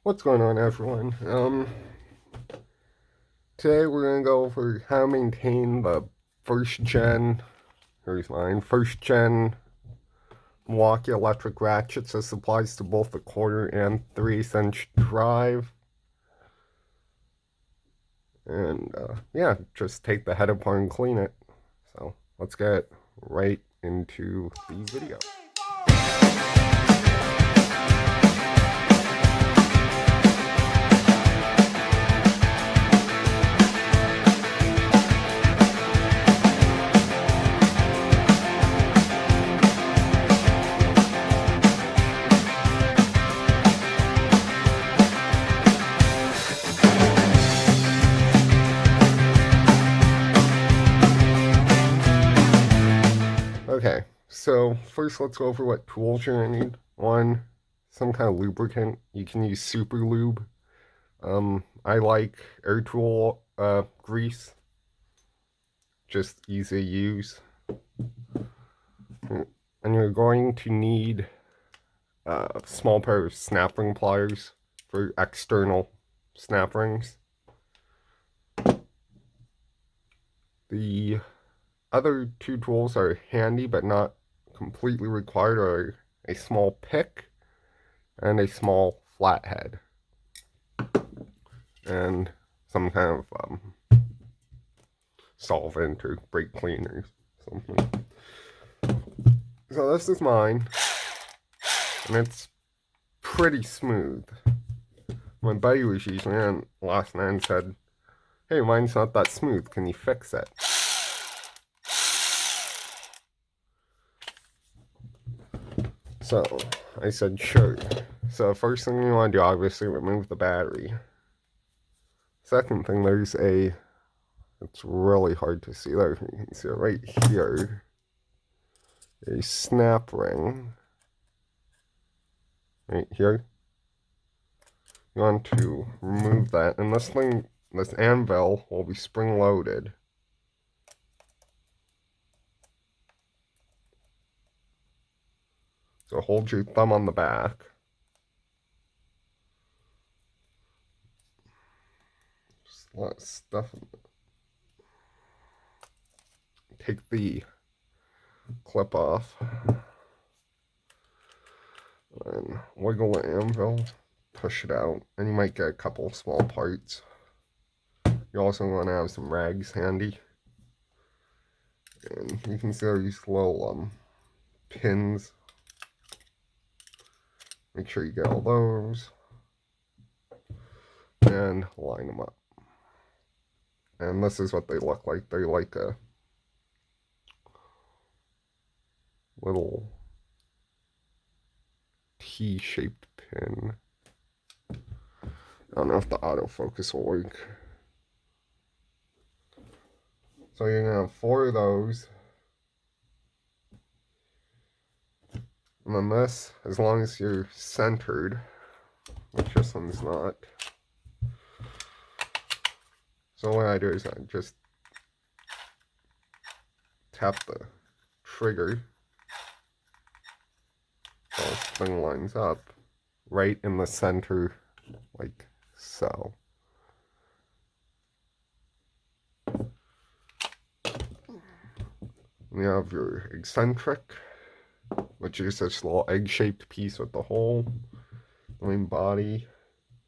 What's going on, everyone? Today we're gonna go over how to maintain the first gen, here's mine, first gen Milwaukee electric ratchets. This applies to both the quarter and 3/8" drive. And yeah, just take the head apart and clean it. So let's get right into the video. Okay, so first let's go over what tools you're gonna need. One, some kind of lubricant. You can use super lube. I like air tool grease. Just easy to use. And you're going to need a small pair of snap ring pliers for external snap rings. The other two tools are handy but not completely required, are a small pick and a small flathead, and some kind of solvent or brake cleaners, something. So this is mine, and it's pretty smooth. My buddy was using it last night and said, "Hey, mine's not that smooth. Can you fix it?" So I said, "Sure." So first thing you want to do, obviously, remove the battery. Second thing, there's it's really hard to see there. You can see it right here. A snap ring. Right here. You want to remove that. And this anvil will be spring loaded. So hold your thumb on the back. Just a lot of stuff in it. Take the clip off. And wiggle the anvil. Push it out. And you might get a couple small parts. You also want to have some rags handy. And you can see these little pins. Make sure you get all those. And line them up. And this is what they look like. They're like a little T-shaped pin. I don't know if the autofocus will work. So you're going to have 4 of those. And then this, as long as you're centered, which this one's not. So what I do is I just tap the trigger so this thing lines up right in the center, like so. You have your eccentric, which is this little egg-shaped piece with the hole, the main body.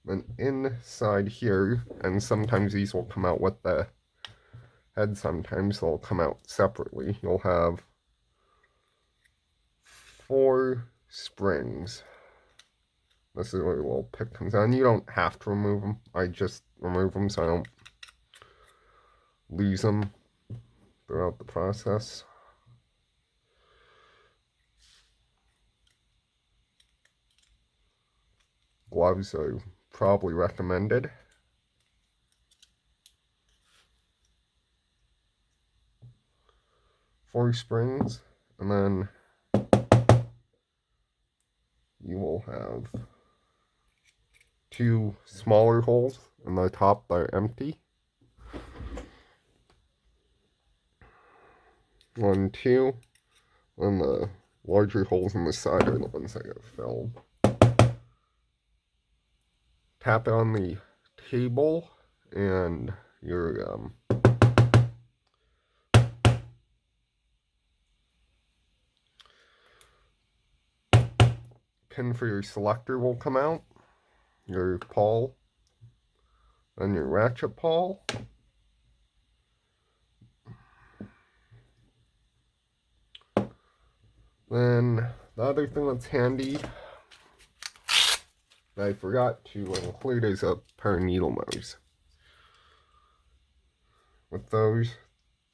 Then inside here, and sometimes these will come out with the head, sometimes they'll come out separately. You'll have 4 springs. This is where the little pick comes out. And you don't have to remove them. I just remove them so I don't lose them throughout the process. Gloves are probably recommended. Four springs, and then you will have 2 smaller holes in the top that are empty. 1, 2, and the larger holes in the side are the ones that get filled. tap it on the table, and your pin for your selector will come out, your pawl, and your ratchet pawl. Then the other thing that's handy that I forgot to include is a pair of needle nose. With those,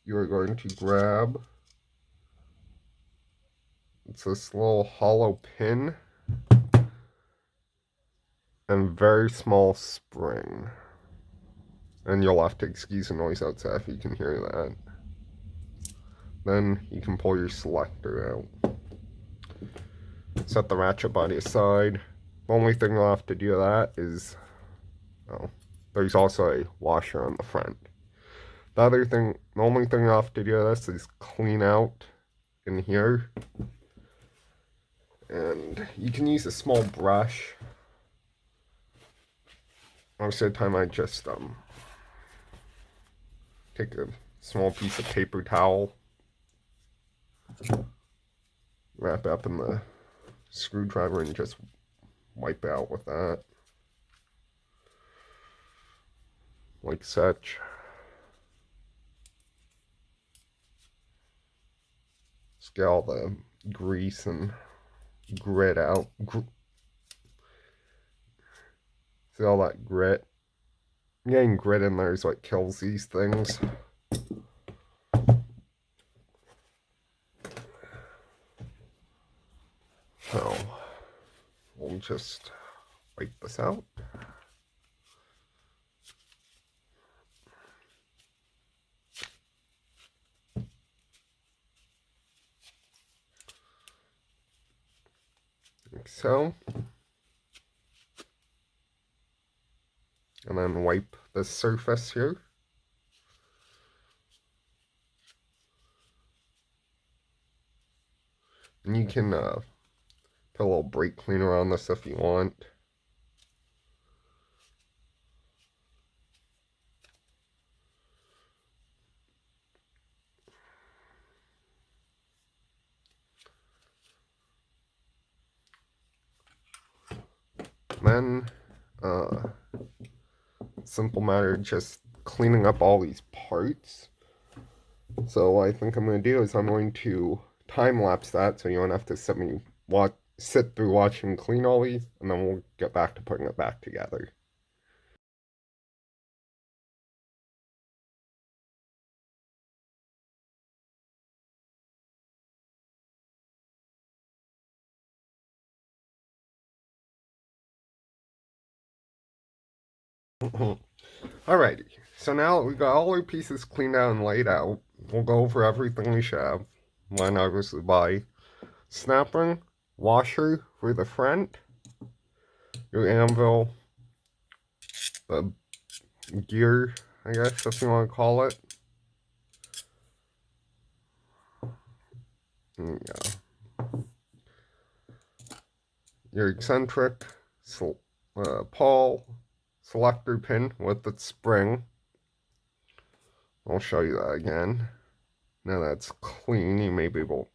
you are going to grab, it's this little hollow pin and very small spring. And you'll have to excuse the noise outside if you can hear that. Then you can pull your selector out. Set the ratchet body aside. The only thing you'll have to do to that is, oh, there's also a washer on the front. The only thing you'll have to do to this is clean out in here. And you can use a small brush. Most of the time I just take a small piece of paper towel, wrap it up in the screwdriver, and just wipe it out with that. Like such. Just get all the grease and grit out. See all that grit? Getting grit in there is what kills these things. So, we'll just wipe this out. Like so. And then wipe the surface here. And you can put a little brake cleaner on this if you want. Then, simple matter, just cleaning up all these parts. So what I think I'm going to do is I'm going to time lapse that so you don't have to sit through watching me clean all these, and then we'll get back to putting it back together. Alrighty, so now that we got all our pieces cleaned out and laid out, we'll go over everything we should have. Mine obviously by snap ring, washer for the front, your anvil, the gear, I guess if you want to call it. Yeah. Your eccentric, pawl, selector pin with its spring. I'll show you that again. Now that's clean, you may be able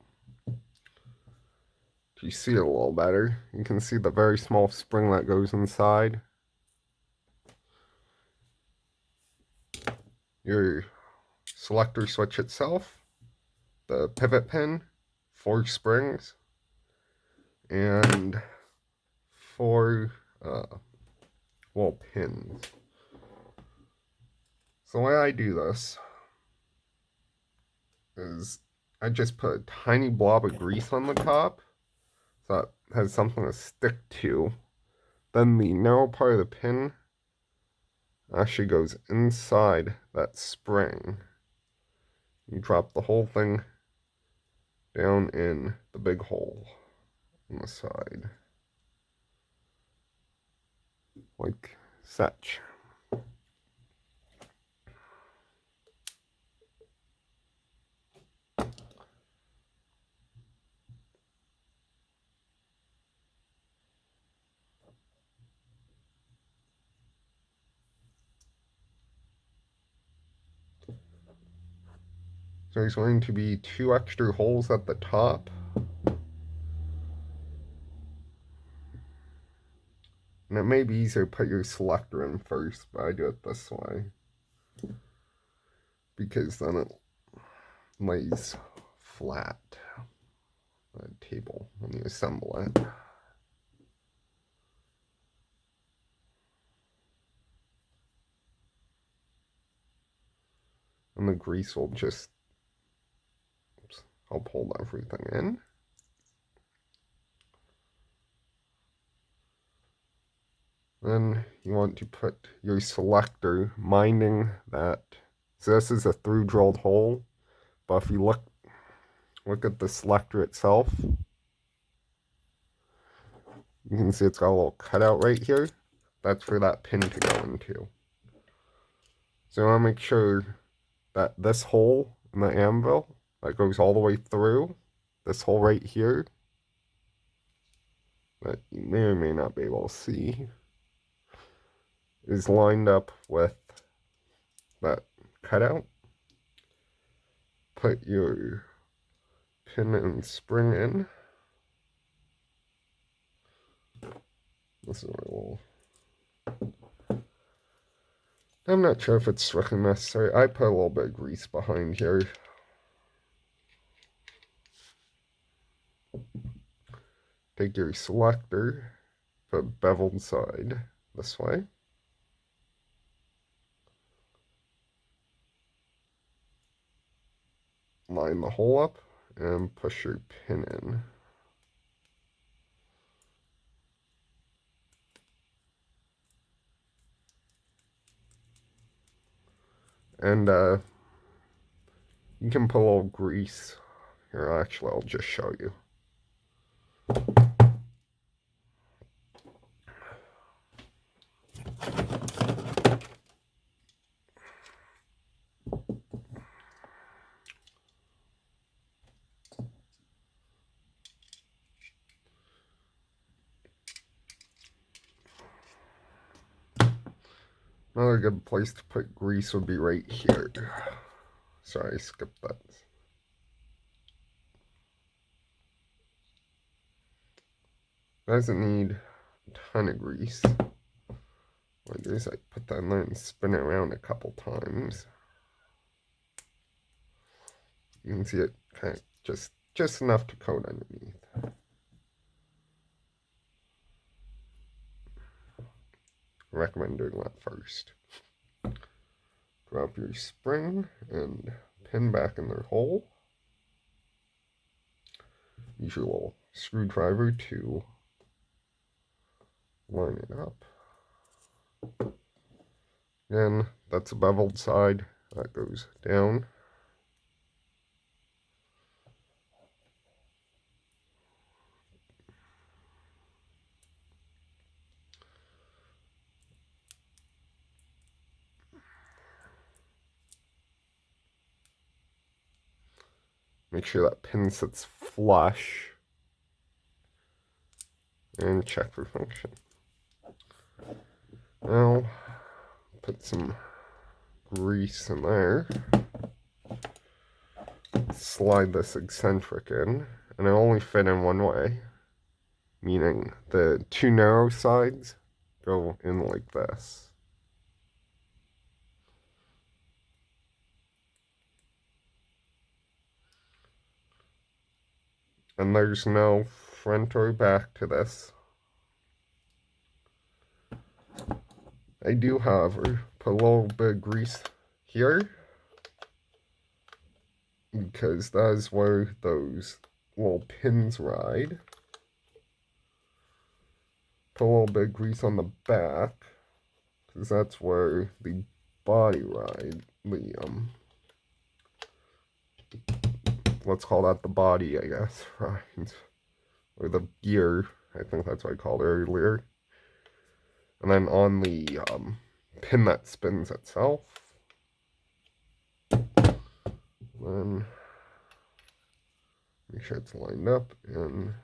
to see it a little better. You can see the very small spring that goes inside. Your selector switch itself, the pivot pin, 4 springs, and 4 pins. So the way I do this is I just put a tiny blob of grease on the top so that has something to stick to. Then the narrow part of the pin actually goes inside that spring. You drop the whole thing down in the big hole on the side, like such. So there's going to be 2 extra holes at the top. And it may be easier to put your selector in first, but I do it this way. Because then it lays flat on the table when you assemble it. And the grease will just help hold everything in. Then you want to put your selector minding that. So this is a through drilled hole, but if you look at the selector itself, you can see it's got a little cutout right here. That's for that pin to go into. So I want to make sure that this hole in the anvil that goes all the way through, this hole right here, that you may or may not be able to see, is lined up with that cutout. Put your pin and spring in. This is a little. I'm not sure if it's strictly necessary. I put a little bit of grease behind here. Take your selector, put beveled side this way. Line the hole up and push your pin in. And you can put a little grease. Here, actually, I'll just show you. Another good place to put grease would be right here. Sorry, I skipped that. Doesn't need a ton of grease. What I do is I put that in there and spin it around a couple times. You can see it kind of just enough to coat underneath. I recommend doing that first. Drop your spring and pin back in their hole. Use your little screwdriver to line it up. Again, that's a beveled side. That goes down. Make sure that pin sits flush. And check for function. Now, put some grease in there. Slide this eccentric in. And it only fit in one way. Meaning the 2 narrow sides go in like this. And there's no front or back to this. I do, however, put a little bit of grease here because that is where those little pins ride. Put a little bit of grease on the back because that's where the body ride, let's call that the body, I guess, right? Or the gear, I think that's what I called it earlier. And then on the pin that spins itself, then make sure it's lined up and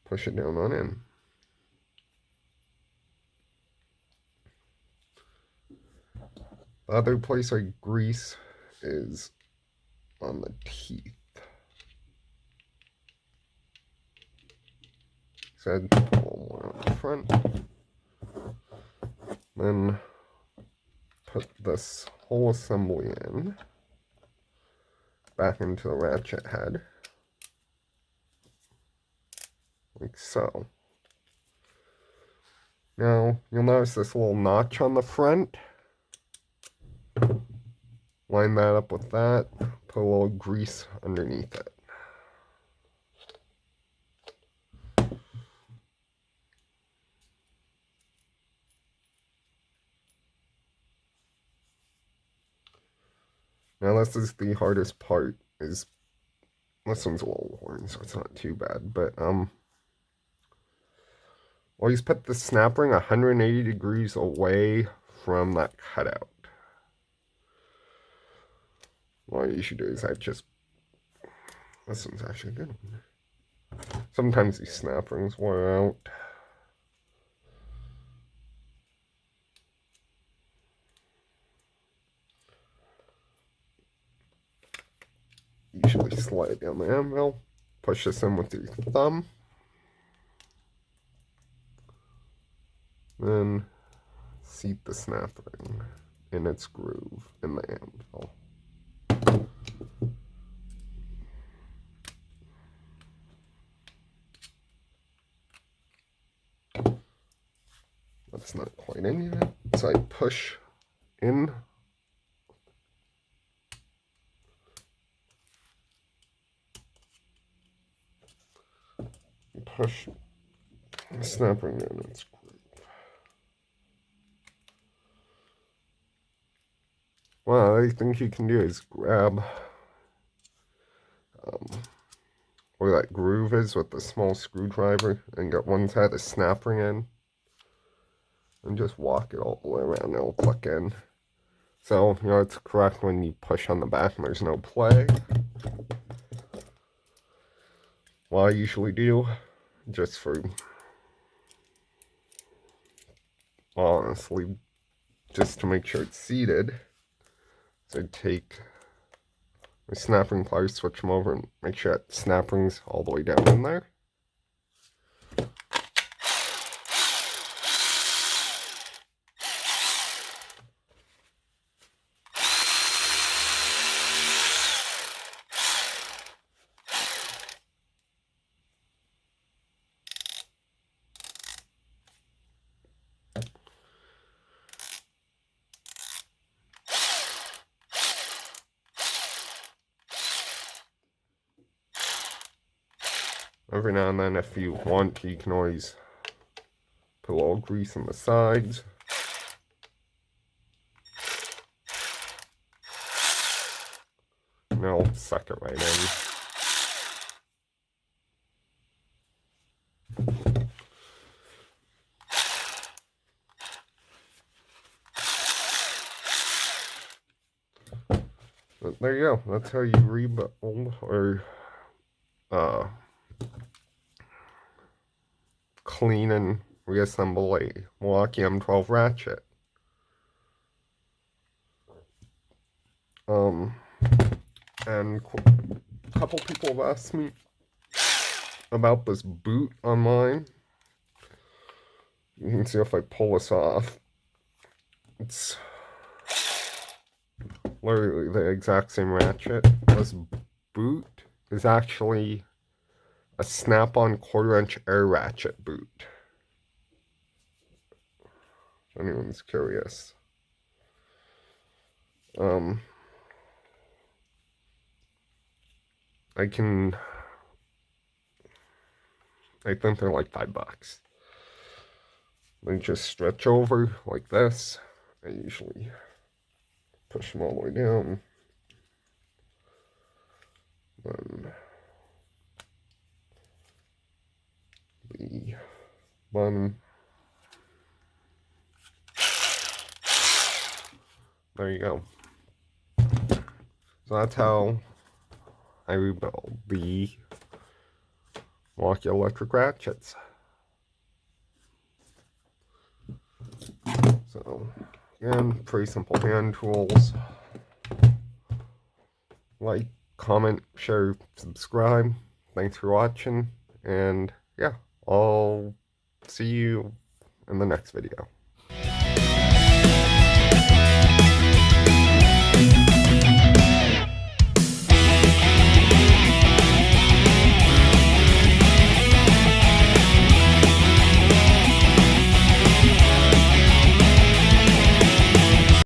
push it down on in. The other place I grease is on the teeth. Said a little more on the front. Then put this whole assembly in, back into the ratchet head, like so. Now, you'll notice this little notch on the front. Line that up with that, put a little grease underneath it. Now this is the hardest part, is this one's a little worn, so it's not too bad, but always put the snap ring 180 degrees away from that cutout. What you should do is this one's actually a good one. Sometimes these snap rings wear out. Usually slide down the anvil, push this in with your thumb, then seat the snap ring in its groove in the anvil. That's not quite in yet, so I push in. Push the snap ring in its groove. Well, I think you can do is grab where that groove is with the small screwdriver and get one side of the snap ring in and just walk it all the way around and it'll click in. So, you know, it's correct when you push on the back and there's no play. What I usually do, just for, honestly, just to make sure it's seated, is I take my snap ring pliers, switch them over, and make sure that snap ring's all the way down in there. Every now and then, if you want, you can always put a little grease on the sides. And it'll suck it right in. But there you go. That's how you rebuild or clean and reassemble a Milwaukee M12 ratchet. And a couple people have asked me about this boot on mine. You can see if I pull this off, it's literally the exact same ratchet. This boot is actually a snap-on quarter-inch air ratchet boot. If anyone's curious. I think they're like $5. They just stretch over like this. I usually push them all the way down. Then the bottom. There you go. So that's how I rebuild the Milwaukee electric ratchets. So, again, pretty simple hand tools. like, comment, share, subscribe. Thanks for watching, and yeah, I'll see you in the next video.